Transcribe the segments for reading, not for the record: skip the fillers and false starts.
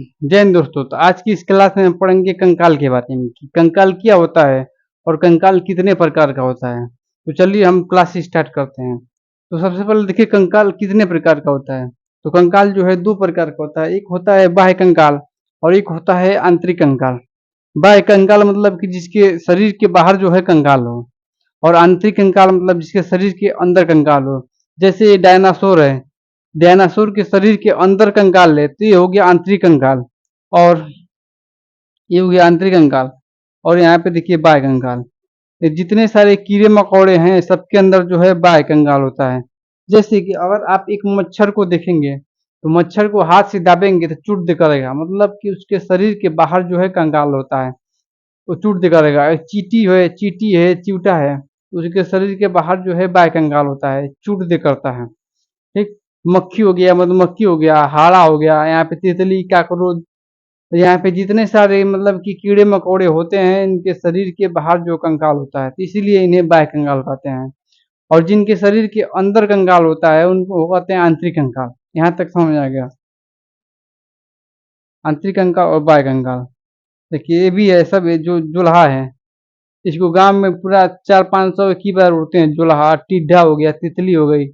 जय हिंद दोस्तों। तो आज की इस क्लास में हम पढ़ेंगे कंकाल के बारे में कि कंकाल क्या होता है और कंकाल कितने प्रकार का होता है। तो चलिए हम क्लास स्टार्ट करते हैं। तो सबसे पहले देखिए कंकाल कितने प्रकार का होता है। तो कंकाल जो है दो प्रकार का होता है, एक होता है बाह्य कंकाल और एक होता है आंतरिक कंकाल। बाह्य कंकाल मतलब कि जिसके शरीर के बाहर जो है कंकाल हो, और आंतरिक कंकाल मतलब जिसके शरीर के अंदर कंकाल हो। जैसे डायनासोर है, डायनासोर के शरीर के अंदर कंकाल है तो ये हो गया आंतरिक कंकाल, और ये हो गया आंतरिक कंकाल। और यहाँ पे देखिए बाह्य कंकाल। ये जितने सारे कीड़े मकोड़े हैं सबके अंदर जो है बाह्य कंकाल होता है। जैसे कि अगर आप एक मच्छर को देखेंगे तो मच्छर को हाथ से दाबेंगे तो चुट दे करेगा, मतलब कि उसके शरीर के बाहर जो है कंकाल होता है, वो चुट दे करेगा। एक चीटी है, चिवटा है, उसके शरीर के बाहर जो है बाह्य कंकाल होता है, चुट दे करता है। ठीक। मक्खी हो गया, मधुमक्खी हो गया, हाड़ा हो गया, यहाँ पे तितली, काकरोच, तो यहाँ पे जितने सारे मतलब कि कीड़े मकोड़े होते हैं इनके शरीर के बाहर जो कंकाल होता है तो इसीलिए इन्हें बाह्य कंकाल कहते हैं। और जिनके शरीर के अंदर कंकाल होता है उनको कहते हैं आंतरिक कंकाल। यहाँ तक समझ आ गया, आंतरिक कंकाल और बाह्य कंकाल। देखिए ये भी है, सब ये जो जुल्हा है, इसको गांव में पूरा 400-500 की बार उड़ते हैं। जुल्हा, टिड्ढा हो गया, तितली हो गई,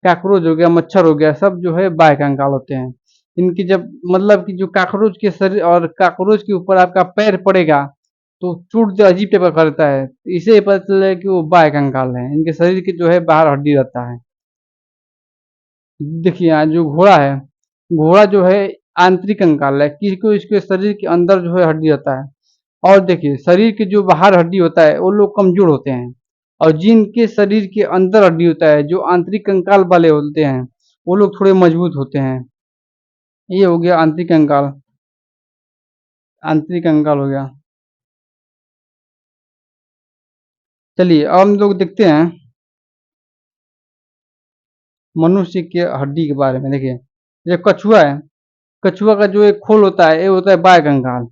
कॉकरोच हो गया, मच्छर हो गया, सब जो है बाह्य कंकाल होते हैं। इनकी जब मतलब कि जो कॉकरोच के शरीर और कॉकरोच के ऊपर आपका पैर पड़ेगा तो चोट जो अजीब टाइप का करता है, तो इसे ही पता चले कि वो बाह्य कंकाल है। इनके शरीर के जो है बाहर हड्डी रहता है। देखिए यहाँ जो घोड़ा है, घोड़ा जो है आंतरिक कंकाल है, किसको इसके शरीर के अंदर जो है हड्डी रहता है। और देखिए शरीर के जो बाहर हड्डी होता है वो लोग कमजोर होते हैं, और जिनके शरीर के अंदर हड्डी होता है जो आंतरिक कंकाल वाले होते हैं वो लोग थोड़े मजबूत होते हैं। ये हो गया आंतरिक कंकाल, आंतरिक कंकाल हो गया। चलिए अब हम लोग देखते हैं मनुष्य के हड्डी के बारे में। देखिए ये कछुआ है, कछुआ का जो एक खोल होता है ये होता है बाह्य कंकाल।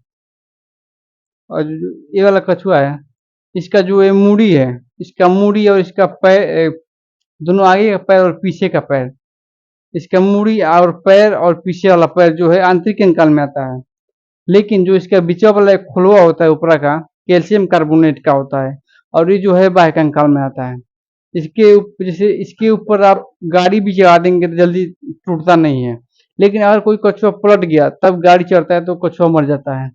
और ये वाला कछुआ है, इसका जो ये मूड़ी है, इसका मूड़ी और इसका पैर, दोनों आगे का पैर और पीछे का पैर, इसका मूड़ी और पैर और पीछे वाला पैर जो है आंतरिक कंकाल में आता है। लेकिन जो इसका बीचा वाला एक खुलवा होता है ऊपर का, कैल्शियम कार्बोनेट का होता है, और ये जो है बाह्य कंकाल में आता है। जैसे इसके ऊपर आप गाड़ी भी चढ़ा देंगे तो जल्दी टूटता नहीं है, लेकिन अगर कोई कछुआ पलट गया तब गाड़ी चढ़ता है तो कछुआ मर जाता है।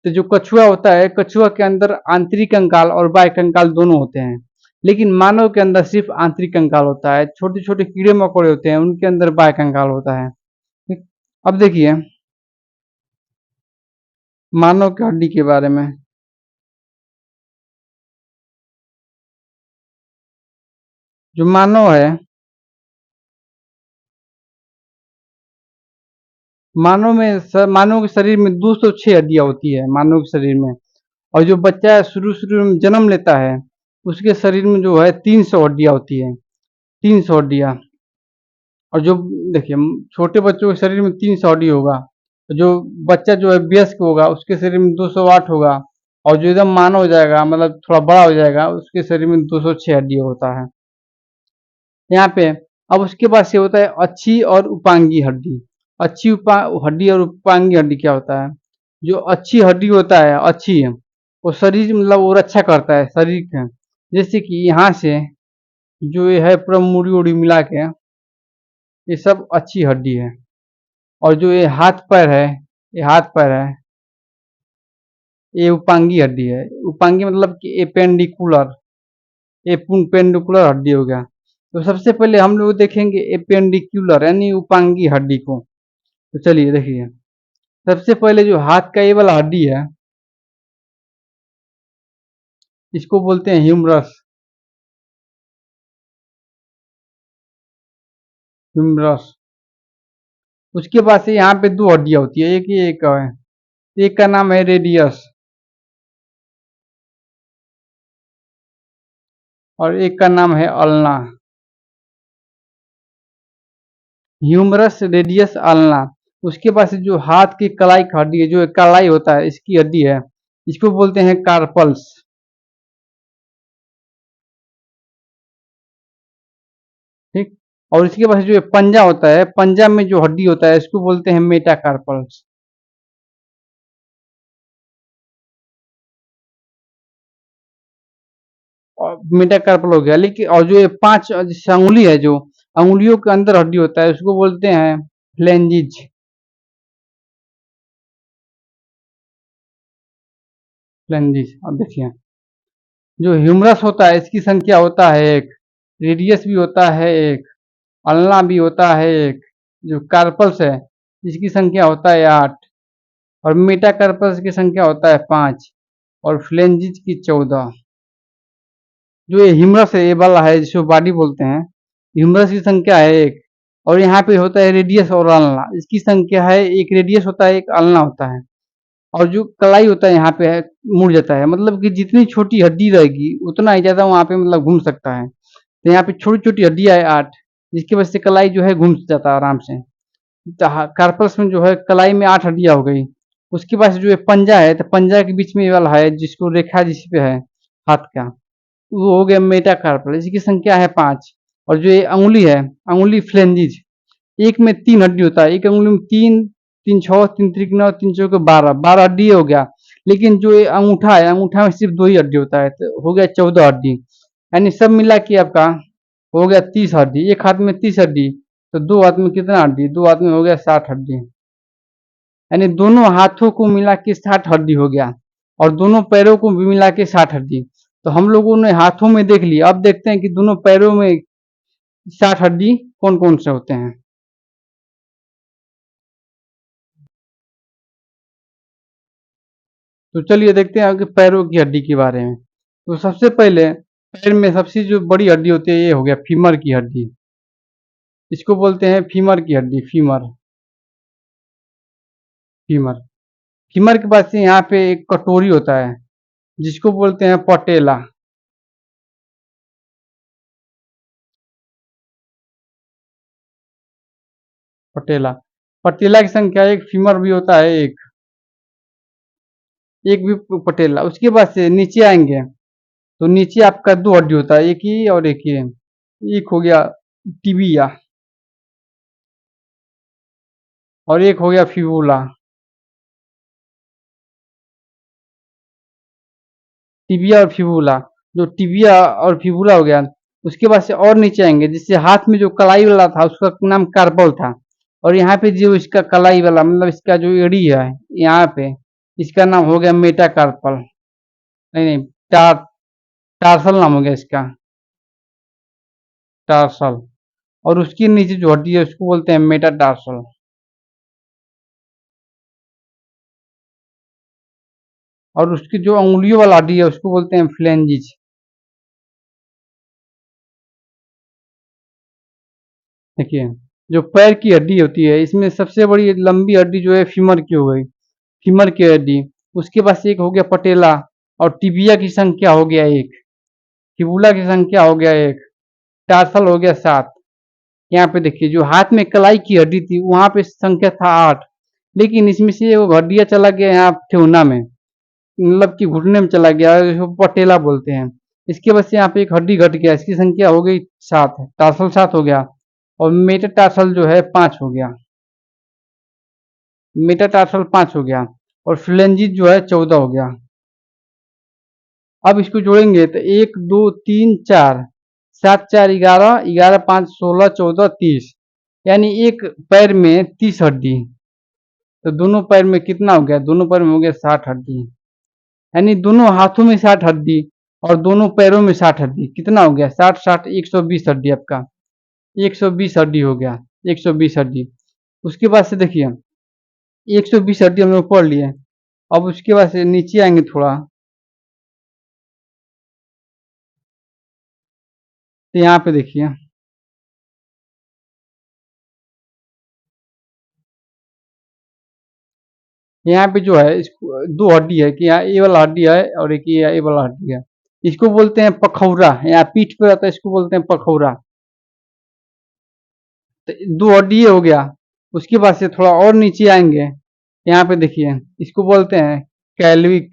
तो जो कछुआ होता है, कछुआ के अंदर आंतरिक कंकाल और बाह्य कंकाल दोनों होते हैं, लेकिन मानव के अंदर सिर्फ आंतरिक कंकाल होता है। छोटे छोटे कीड़े मकोड़े होते हैं उनके अंदर बाह्य कंकाल होता है। ठीक। अब देखिए मानव की हड्डी के बारे में। जो मानव है, मानव के शरीर में 206 हड्डियां होती है मानव के शरीर में। और जो बच्चा शुरू शुरू में जन्म लेता है उसके शरीर में जो है 300 हड्डियां होती है, 300 हड्डियां। और जो देखिए छोटे बच्चों के शरीर में 300 हड्डी होगा, तो जो बच्चा जो है वयस्क होगा उसके शरीर में 208 होगा, और जो एकदम मानव हो जाएगा मतलब थोड़ा बड़ा हो जाएगा उसके शरीर में 206 हड्डी होता है। यहाँ पे अब उसके बाद से होता है अच्छी और उपांगी हड्डी। हड्डी और उपांगी हड्डी क्या होता है? जो अच्छी हड्डी होता है, अच्छी है, वो शरीर मतलब वो रक्षा करता है शरीर का। जैसे कि यहाँ से जो ये है पूरा मूड़ी उड़ी मिला के, ये सब अच्छी हड्डी है। और जो ये हाथ पैर है, ये हाथ पैर है, ये उपांगी हड्डी है। उपांगी मतलब कि एपेंडिकुलर, एपेंडिकुलर हड्डी हो गया। तो सबसे पहले हम लोग देखेंगे एपेंडिकुलर यानी उपांगी हड्डी को। तो चलिए देखिए, सबसे पहले जो हाथ का ये वाला हड्डी है इसको बोलते हैं ह्यूमरस, ह्यूमरस। उसके बाद से यहाँ पे दो हड्डियां होती है, एक ये एक है, एक का नाम है रेडियस और एक का नाम है अल्ना। Humerus, radius, ulna. उसके बाद से जो हाथ की कलाई की हड्डी है, जो एक कलाई होता है इसकी हड्डी है, इसको बोलते हैं कार्पल्स। ठीक। और इसके बाद से जो ये पंजा होता है, पंजा में जो हड्डी होता है इसको बोलते हैं मेटाकार्पल्स। और मेटाकार्पल हो गया। लेकिन और जो ये 5 जैसे अंगुली है, जो अंगुलियों के अंदर हड्डी होता है उसको बोलते हैं फ्लेंजिज। फ्लेंजिज। अब देखिए, जो ह्यूमरस होता है इसकी संख्या होता है 1, रेडियस भी होता है 1, अल्ना भी होता है 1, जो कार्पल्स है इसकी संख्या होता है 8, और मेटाकार्पल्स की संख्या होता है 5, और फ्लेंजिज की 14। जो ये ह्यूमरस है, ये वाला है जिसको बॉडी बोलते हैं, ह्यूमरस की संख्या है 1, और यहाँ पे होता है रेडियस और अल्ना, इसकी संख्या है, एक रेडियस होता है, एक अल्ना होता है। और जो कलाई होता है यहाँ पे है, मुड़ जाता है, मतलब कि जितनी छोटी हड्डी रहेगी उतना ही ज्यादा वहाँ पे मतलब घूम सकता है। तो यहाँ पे छोटी छोटी हड्डियां है 8, जिसकी वजह से कलाई जो है घूम जाता है आराम से। कार्पल्स में जो है कलाई में 8 हड्डियां हो गई। उसके बाद जो है पंजा है, तो पंजा के बीच में ये वाला है जिसको रेखा जिस पे है हाथ का, वो हो गया मेटाकार्पल, इसकी संख्या है 5। और जो ये अंगुली है, अंगुली फ्लेंजिज, एक में 3 हड्डी होता है, एक अंगुली में 3, 3 6, 3 त्रिक 9, 3 चौक 12, 12 हड्डी हो गया। लेकिन जो ये अंगूठा है, अंगूठा में सिर्फ 2 ही हड्डी होता है, तो हो गया 14 हड्डी। यानी सब मिला के आपका हो गया 30 हड्डी। एक हाथ में 30 हड्डी, तो 2 हाथ में कितना हड्डी, 2 हाथ में हो गया 60 हड्डी। यानी दोनों हाथों को मिला के 60 हड्डी हो गया, और दोनों पैरों को भी मिला के 60 हड्डी। तो हम लोगों ने हाथों में देख लिया, अब देखते हैं कि दोनों पैरों में 60 हड्डी कौन कौन से होते हैं। तो चलिए देखते हैं कि पैरों की हड्डी के बारे में। तो सबसे पहले पैर में सबसे जो बड़ी हड्डी होती है ये हो गया फीमर की हड्डी, इसको बोलते हैं फीमर की हड्डी, फीमर। फीमर, फीमर के पास से यहाँ पे एक कटोरी होता है जिसको बोलते हैं पटेला। पटेला, पटेला की संख्या एक, फीमर भी होता है एक, एक भी पटेला। उसके बाद से नीचे आएंगे तो नीचे आपका 2 हड्डी होता है, एक ही और एक ही। एक हो गया टिबिया, और एक हो गया फिबुला। टिबिया और फिबुला, जो टिबिया और फिबुला हो गया। उसके बाद से और नीचे आएंगे, जिससे हाथ में जो कलाई वाला था उसका नाम कार्पल था, और यहाँ पे जो इसका कलाई वाला मतलब इसका जो एड़ी है यहाँ पे, इसका नाम हो गया मेटाकार्पल। नहीं नहीं, टार टार्सल नाम हो गया इसका, टार्सल। और उसके नीचे जो हड्डी है उसको बोलते हैं मेटाटार्सल। और उसकी जो उंगलियों वाला हड्डी है उसको बोलते हैं फ्लेंजिज। देखिए, जो पैर की हड्डी होती है इसमें सबसे बड़ी लंबी हड्डी जो है फीमर की हो गई, फीमर की हड्डी। उसके पास एक हो गया पटेला, और टिबिया की संख्या हो गया 1, फिबुला की संख्या हो गया 1, टार्सल हो गया 7। यहाँ पे देखिए, जो हाथ में कलाई की हड्डी थी वहां पे संख्या था 8, लेकिन इसमें से वो हड्डियां चला गया यहाँ ठेहुना में, मतलब कि घुटने में चला गया, इसको पटेला बोलते हैं। इसके वजह से यहाँ पे एक हड्डी घट गया, इसकी संख्या हो गई 7, टार्सल 7 हो गया। और मेटाटार्सल जो है 5 हो गया, मेटाटार्सल 5 हो गया। और फ्लेंजिस जो है 14 हो गया। अब इसको जोड़ेंगे तो 1 2 3 4, 7 4 11, 11 5 16, 14 30, यानी एक पैर में 30 हड्डी। तो दोनों पैर में कितना हो गया, दोनों पैर में हो गया 60 हड्डी। यानी दोनों हाथों में 60 हड्डी और दोनों पैरों में 60 हड्डी, कितना हो गया, 60 60 120 हड्डी आपका, 120 हड्डी हो गया, 120 हड्डी। उसके बाद से देखिए, 120 हड्डी हम लोग पढ़ लिए। अब उसके बाद से नीचे आएंगे थोड़ा, तो यहाँ पे देखिए, यहाँ पे जो है इसको 2 हड्डी है, कि यहाँ ये वाला हड्डी है और एक ये वाला हड्डी है। इसको बोलते हैं पखौरा, यहाँ पीठ पे रहता है, इसको बोलते हैं पखौरा। तो 2 हड्डी हो गया। उसके बाद से थोड़ा और नीचे आएंगे, यहाँ पे देखिए, इसको बोलते हैं कैल्विक,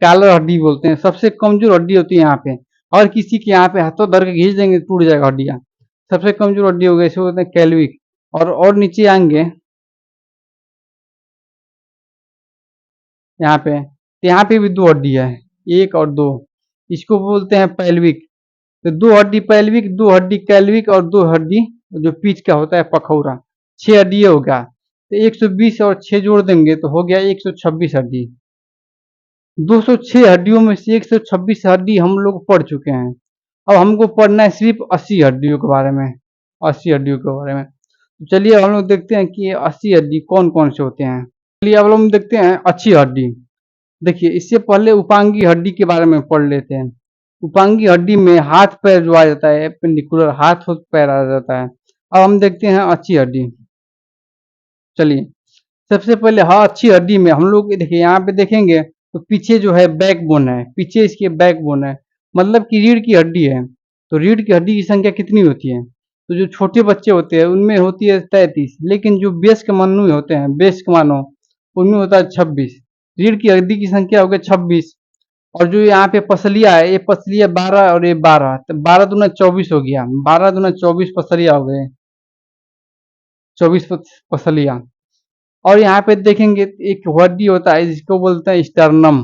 कॉलर हड्डी बोलते हैं, सबसे कमजोर हड्डी होती है यहाँ पे। और किसी के यहाँ पे हाथों धर के खींच देंगे टूट जाएगा हड्डियाँ। सबसे कमजोर हड्डी हो गई, इसको बोलते हैं कैल्विक। और नीचे आएंगे यहाँ पे, तो यहाँ पे भी 2 हड्डी है, 1 और 2। इसको बोलते हैं पैल्विक। तो 2 हड्डी पैल्विक, 2 हड्डी कैल्विक और 2 हड्डी जो पीठ का होता है पखौरा, 6 हड्डी हो गया। तो 120 और 6 जोड़ देंगे तो हो गया 126 हड्डी। 206 हड्डियों में से 126 हड्डी हम लोग पढ़ चुके हैं। अब हमको पढ़ना है सिर्फ 80 हड्डियों के बारे में, 80 हड्डियों के बारे में। तो चलिए हम लोग देखते हैं कि 80 हड्डी कौन कौन से होते हैं। चलिए अब हम देखते हैं अच्छी हड्डी। देखिए इससे पहले उपांगी हड्डी के बारे में पढ़ लेते हैं। उपांगी हड्डी में हाथ पैर जो आ जाता है, एपेंडिकुलर हाथ और पैर आ जाता है। अब हम देखते हैं अच्छी हड्डी। चलिए सबसे पहले हाँ अच्छी हड्डी में हम लोग देखिए यहाँ पे देखेंगे तो पीछे जो है बैकबोन है, पीछे इसके बैकबोन है, मतलब कि रीढ़ की हड्डी है। तो रीढ़ की हड्डी की संख्या कितनी होती है? तो जो छोटे बच्चे होते हैं उनमें होती है 33, लेकिन जो वयस्क मानव होते हैं, वयस्क मानव, उनमें होता है 26। रीढ़ की हड्डी की संख्या हो गई 26। और जो यहाँ पे पसलियाँ है, ये पसलियाँ 12 और ये 12, तो 12 दूना 24 हो गया, 12 दूना 24 पसलियाँ हो गए, 24 पसलियाँ। और यहाँ पे देखेंगे एक हड्डी होता है जिसको बोलते हैं स्टर्नम,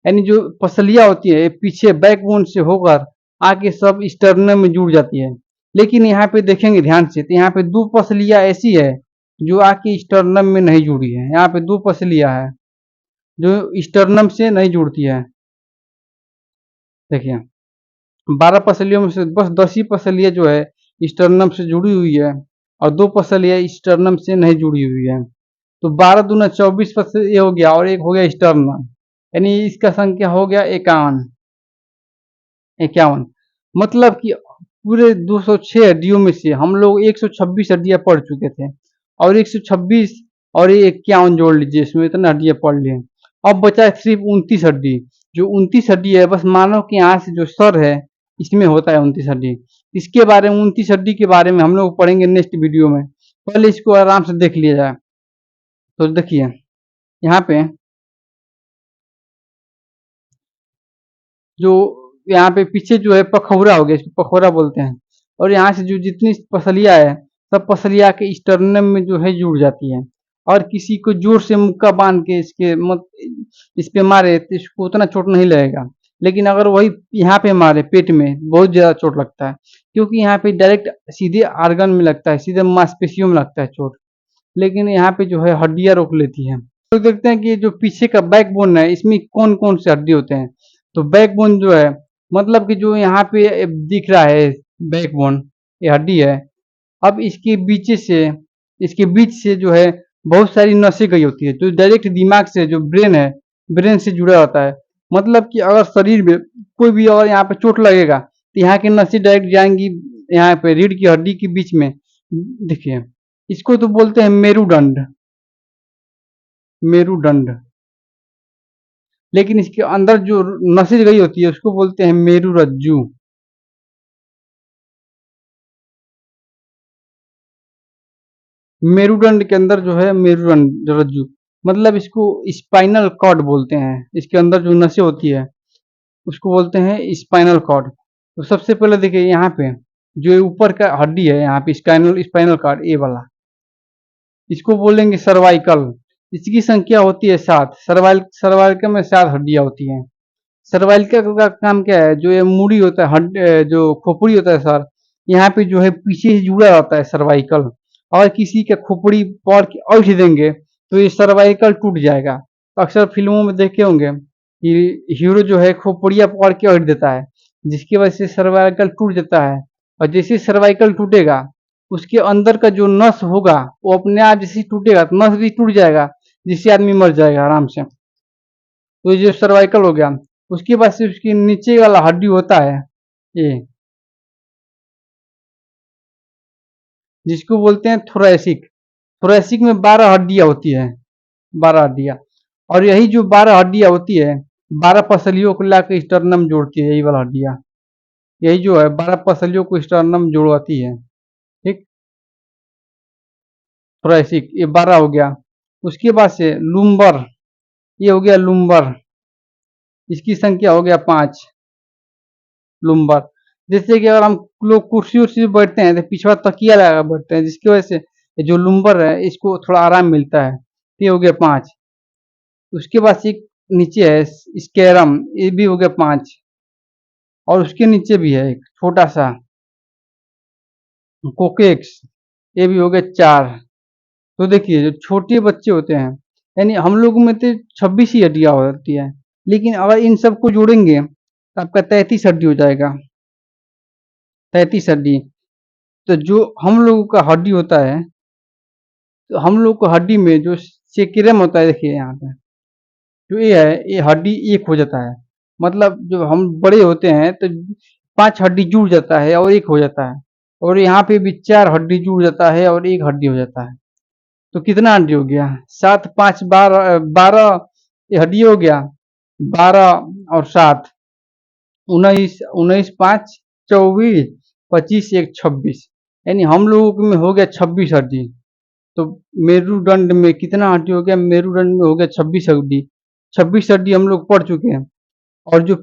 यानी जो पसलियाँ होती है पीछे बैकबोन से होकर आके सब स्टर्नम में जुड़ जाती है। लेकिन यहाँ पे देखेंगे ध्यान से तो यहाँ पे 2 पसलियाँ ऐसी है जो आके स्टर्नम में नहीं जुड़ी है। यहाँ पे 2 पसलियाँ है जो स्टर्नम से नहीं जुड़ती है। देखिए 12 पसलियों में से बस 10 ही पसलियाँ जो है स्टर्नम से जुड़ी हुई है और 2 पसलियाँ स्टर्नम से नहीं जुड़ी हुई है। तो 12 दूना 24 ये हो गया और एक हो गया स्टर्नम, यानी इसका संख्या हो गया 51। 51 मतलब कि पूरे 206 हड्डियों में से हम लोग 126 हड्डियां पढ़ चुके थे और 126 और ये 51 जोड़ लीजिए, इसमें इतना हड्डियां पढ़ लिए। अब बचा है सिर्फ 29 हड्डी। जो 29 हड्डी है बस मानव के यहाँ से जो सर है इसमें होता है 29 हड्डी। इसके बारे में 29 हड्डी के बारे में हम लोग पढ़ेंगे नेक्स्ट वीडियो में, पहले इसको आराम से देख लिया जाए। तो देखिए यहाँ पे जो यहाँ पे पीछे जो है पखौरा हो गया, इसको पखौरा बोलते हैं। और यहाँ से जो जितनी पसलियाँ है सब पसलियाँ के स्टर्नम में जो है जुड़ जाती है। और किसी को जोर से मुक्का बांध के इसके मत इस पे मारे तो इसको उतना चोट नहीं लगेगा। लेकिन अगर वही यहाँ पे मारे पेट में बहुत ज्यादा चोट लगता है, क्योंकि यहाँ पे डायरेक्ट सीधे आर्गन में लगता है, सीधे मांसपेशियों में लगता है चोट। लेकिन यहाँ पे जो है हड्डियां रोक लेती है। तो देखते हैं कि जो पीछे का बैकबोन है इसमें कौन कौन से हड्डी होते हैं। तो बैकबोन जो है मतलब कि जो यहाँ पे दिख रहा है बैकबोन, ये हड्डी है। अब इसके बीच से जो है बहुत सारी नसें गई होती है जो डायरेक्ट दिमाग से, जो ब्रेन है, ब्रेन से जुड़ा होता है। मतलब कि अगर शरीर में कोई भी अगर यहाँ पे चोट लगेगा तो यहाँ की नसें डायरेक्ट जाएंगी यहाँ पे रीढ़ की हड्डी के बीच में। देखिए इसको तो बोलते हैं मेरुदंड, मेरुदंड। लेकिन इसके अंदर जो नसें गई होती है उसको बोलते हैं मेरुरज्जु। मेरुदंड के अंदर जो है मेरुदंड रज्जु, मतलब इसको स्पाइनल कॉर्ड बोलते हैं। इसके अंदर जो नसें होती है उसको बोलते हैं स्पाइनल कॉर्ड। तो सबसे पहले देखिए यहाँ पे जो ये ऊपर का हड्डी है यहाँ पे स्पाइनल स्पाइनल कॉर्ड ए वाला, इसको बोलेंगे सर्वाइकल। इसकी संख्या होती है 7। सर्वाइकल में 7 हड्डियां होती हैं। सर्वाइकल का काम क्या है? जो ये मूड़ी होता है, जो खोपड़ी होता है सर, यहाँ पे जो है पीछे से जुड़ा रहता है सर्वाइकल। अगर किसी का खोपड़ी पकड़ के ऐंठ देंगे तो ये सर्वाइकल टूट जाएगा। तो अक्सर फिल्मों में देखे होंगे कि हीरो जो है खोपड़िया पकड़ के ऐंठ देता है, जिसकी वजह से सर्वाइकल टूट जाता है। और जैसे सर्वाइकल टूटेगा उसके अंदर का जो नस होगा वो अपने आप जैसे ही टूटेगा तो नस भी टूट जाएगा, जिससे आदमी मर जाएगा आराम से। तो ये जो सर्वाइकल हो गया, उसके बाद से उसके नीचे वाला हड्डी होता है ये, जिसको बोलते हैं थोरैसिक। थोरैसिक में 12 हड्डियां होती है, 12 हड्डियां। और यही जो 12 हड्डियां होती है 12 पसलियों को लाकर स्टर्नम जोड़ती है, यही वाला हड्डियां, यही जो है 12 पसलियों को स्टर्नम जोड़ती है। ठीक, थोरैसिक ये 12 हो गया। उसके बाद से लुम्बर, ये हो गया लुम्बर, इसकी संख्या हो गया 5 लुम्बर। जैसे कि अगर हम लोग कुर्सी उर्सी पे बैठते हैं तो पिछवा तकिया लगा बैठते हैं, जिसकी वजह से ये जो लुम्बर है इसको थोड़ा आराम मिलता है। ये हो गया 5। उसके बाद से नीचे है स्केरम, ये भी हो गया 5। और उसके नीचे भी है एक छोटा सा कोकेक्स, ये भी हो गए 4। तो देखिए जो छोटे बच्चे होते हैं, यानी हम लोग में तो 26 ही हड्डियां होती है, लेकिन अगर इन सबको जोड़ेंगे तो आपका 33 हड्डी हो जाएगा। 33 हड्डी। तो जो हम लोगों का हड्डी होता है, तो हम लोग को हड्डी में जो सेक्रेम होता है, देखिए यहाँ पे जो ये है, ये हड्डी एक हो जाता है। मतलब जब हम बड़े होते हैं तो 5 हड्डी जुड़ जाता है और एक हो जाता है, और यहाँ पे भी 4 हड्डी जुड़ जाता है और एक हड्डी हो जाता है। तो कितना हड्डी हो गया? 7 5 12 12, ये हड्डी हो गया। 12 और 7 19, 19 5 24, 25 1 26, यानी हम लोगों में हो गया 26 हड्डी। तो मेरुदंड में कितना हड्डी हो गया? मेरुदंड में हो गया 26 हड्डी। 26 हड्डी हम लोग पढ़ चुके हैं। और जो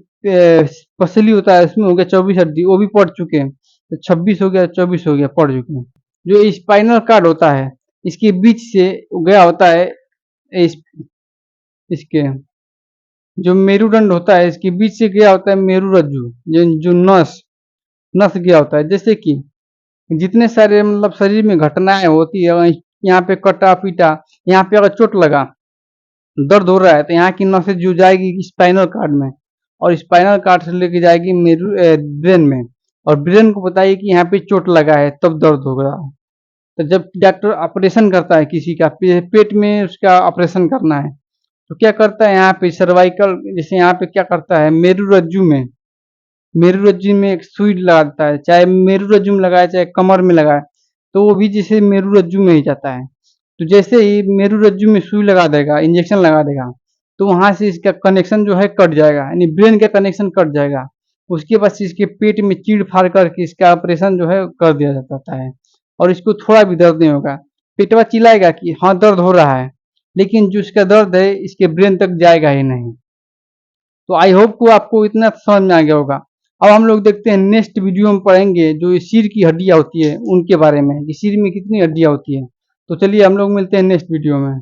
पसली होता है उसमें हो गया 24 हड्डी, वो भी पढ़ चुके हैं। तो 26 हो गया, 24 हो गया, पढ़ चुके हैं। जो स्पाइनल कार्ड होता है, इसके बीच से गया होता है, इस, इसके जो मेरुदंड होता है इसके बीच से गया होता है मेरुरज्जु, जो नस नस गया होता है। जैसे कि जितने सारे मतलब शरीर में घटनाएं होती है, यहाँ पे कटा पीटा, यहाँ पे अगर चोट लगा, दर्द हो रहा है, तो यहाँ की नसें जो जाएगी स्पाइनल कार्ड में, और स्पाइनल कार्ड से लेके जाएगी ब्रेन में, और ब्रेन को बताइए कि यहाँ पे चोट लगा है तब दर्द हो रहा है। तो जब डॉक्टर ऑपरेशन करता है किसी का, पेट में उसका ऑपरेशन करना है, तो क्या करता है यहाँ पे सर्वाइकल, जैसे यहाँ पे क्या करता है मेरुरज्जु में एक सुई लगाता है, चाहे मेरुरज्जु में लगाए चाहे कमर में लगाए, तो वो भी जैसे मेरुरज्जु में ही जाता है। तो जैसे ही मेरुरज्जु में सुई लगा देगा, इंजेक्शन लगा देगा, तो वहां से इसका कनेक्शन जो है कट जाएगा, यानी ब्रेन का कनेक्शन कट जाएगा। उसके बाद से इसके पेट में चीड़ फाड़ करके इसका ऑपरेशन जो है कर दिया जाता है, और इसको थोड़ा भी दर्द नहीं होगा। पेटवा चिल्लाएगा कि हाँ दर्द हो रहा है, लेकिन जो इसका दर्द है इसके ब्रेन तक जाएगा ही नहीं। तो आई होप को आपको इतना समझ में आ गया होगा। अब हम लोग देखते हैं नेक्स्ट वीडियो में पढ़ेंगे जो ये सिर की हड्डियां होती है उनके बारे में, कि सिर में कितनी हड्डियां होती है। तो चलिए हम लोग मिलते हैं नेक्स्ट वीडियो में।